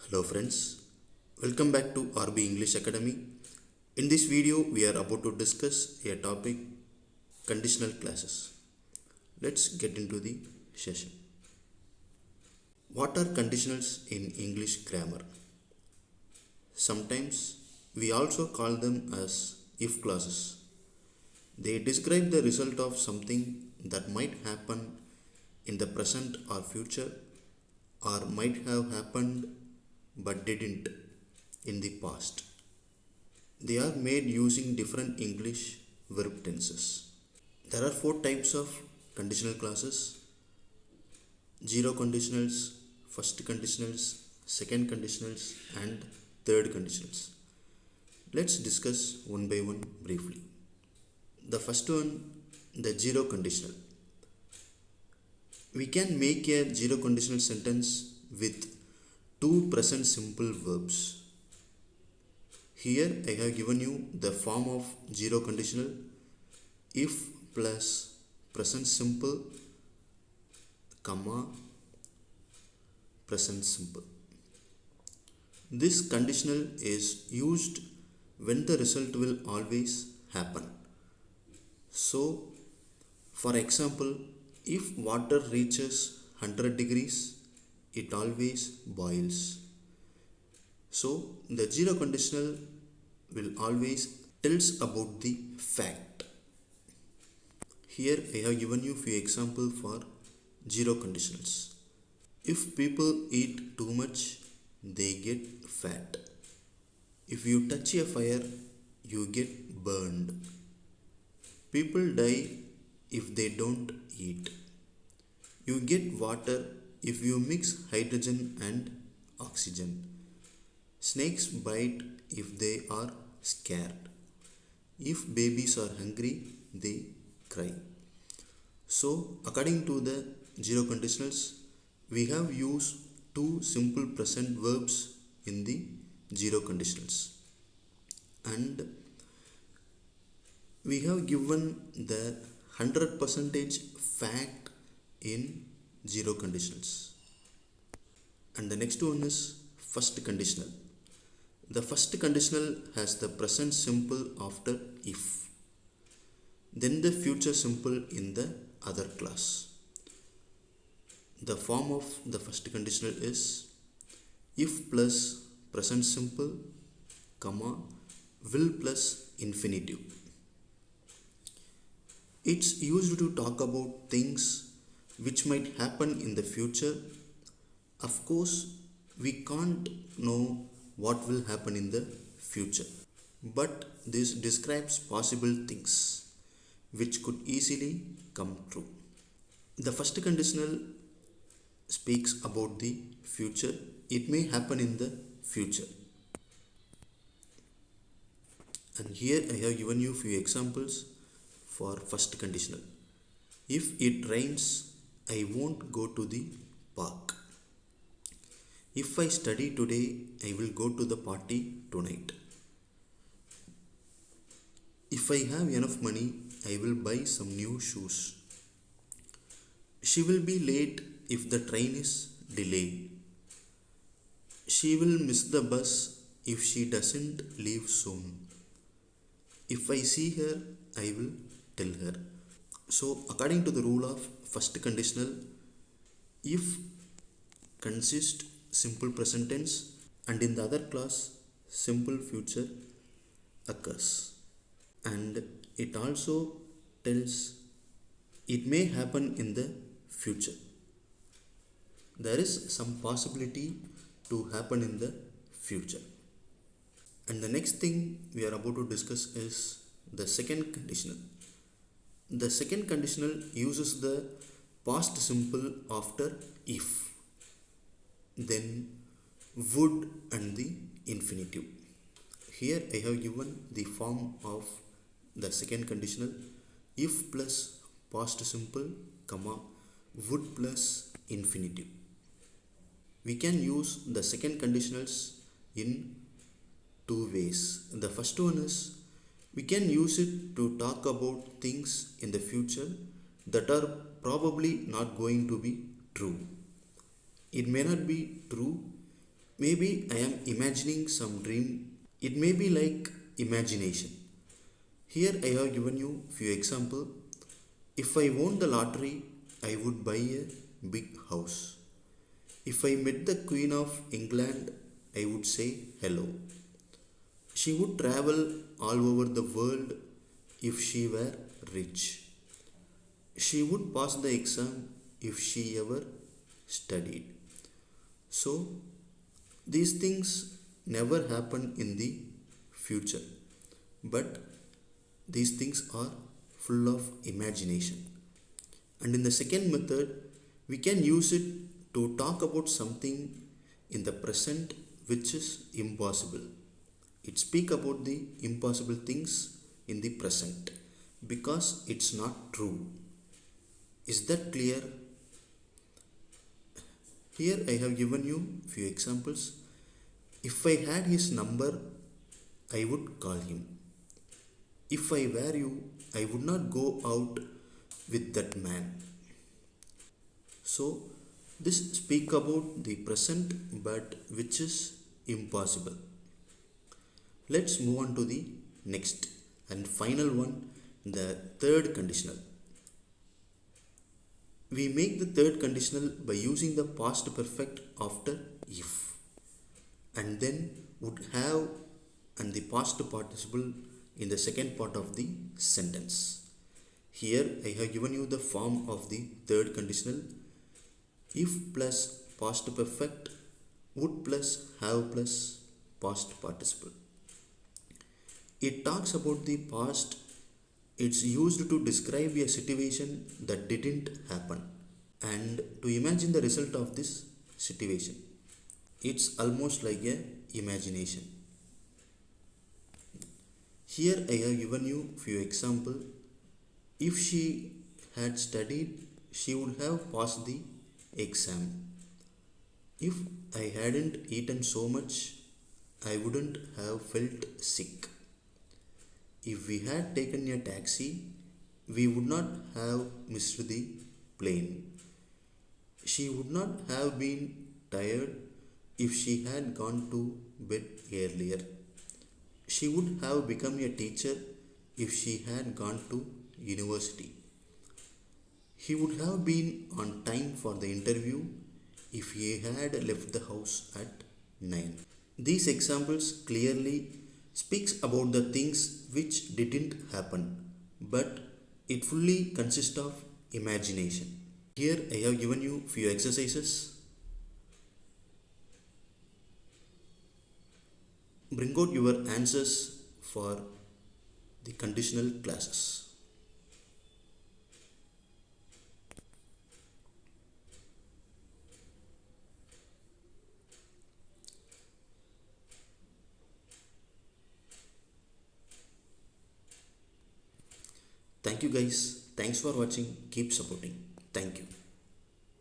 Hello friends, welcome back to RB English Academy. In this video, we are about to discuss a topic conditional clauses. Let's get into the session. What are conditionals in English grammar? Sometimes we also call them as if clauses. They describe the result of something that might happen in the present or future or might have happened but didn't in the past. They are made using different English verb tenses. There are four types of conditional clauses: zero conditionals, first conditionals, second conditionals, and third conditionals. Let's discuss one by one briefly. The first one, the zero conditional. We can make a zero conditional sentence with two present simple verbs. Here I have given you the form of zero conditional: if plus present simple, comma, present simple. This conditional is used when the result will always happen. So, for example, if water reaches 100 degrees, it always boils. So, the zero conditional will always tells about the fact. Here I have given you few examples for zero conditionals. If people eat too much, they get fat. If you touch a fire, you get burned. People die if they don't eat. You get water if you mix hydrogen and oxygen. Snakes bite if they are scared. If babies are hungry, they cry. So, according to the zero conditionals, we have used two simple present verbs in the zero conditionals, and we have given the 100% fact in zero conditionals. And the next one is first conditional. The first conditional has the present simple after if, then the future simple in the other clause. The form of the first conditional is if plus present simple, comma, will plus infinitive. It's used to talk about things which might happen in the future. Of course, we can't know what will happen in the future, but this describes possible things which could easily come true. The first conditional speaks about the future. It may happen in the future. And here I have given you few examples for first conditional. If it rains, I won't go to the park. If I study today, I will go to the party tonight. If I have enough money, I will buy some new shoes. She will be late if the train is delayed. She will miss the bus if she doesn't leave soon. If I see her, I will tell her. So, according to the rule of first conditional, if consists simple present tense, and in the other clause simple future occurs, and it also tells it may happen in the future. There is some possibility to happen in the future. And the next thing we are about to discuss is the second conditional. The second conditional uses the past simple after if, then would and the infinitive. Here I have given the form of the second conditional: if plus past simple, comma, would plus infinitive. We can use the second conditionals in two ways. The first one is we can use it to talk about things in the future that are probably not going to be true. It may not be true Maybe I am imagining some dream. It may be like imagination. Here I have given you few example. If I won the lottery, I would buy a big house. If I met the Queen of England, I would say hello. She would travel all over the world if she were rich. She would pass the exam if she ever studied. So, these things never happen in the future, but these things are full of imagination. And in the second method, we can use it to talk about something in the present which is impossible. It speak about the impossible things in the present because it's not true. Is that clear? Here I have given you few examples. If I had his number, I would call him. If I were you, I would not go out with that man. So this speak about the present but which is impossible. Let's move on to the next and final one, the third conditional. We make the third conditional by using the past perfect after if and then would have and the past participle in the second part of the sentence. Here I have given you the form of the third conditional: if plus past perfect, would plus have plus past participle. It talks about the past. It's used to describe a situation that didn't happen and to imagine the result of this situation. It's almost like a imagination. Here I have given you few example. If she had studied, she would have passed the exam. If I hadn't eaten so much, I wouldn't have felt sick. If we had taken a taxi, we would not have missed the plane. She would not have been tired if she had gone to bed earlier. She would have become a teacher if she had gone to university. He would have been on time for the interview if he had left the house at 9. These examples clearly speaks about the things which didn't happen, but it fully consists of imagination. Here I have given you few exercises. Bring out your answers for the conditional classes. Thank you guys. Thanks for watching. Keep supporting. Thank you.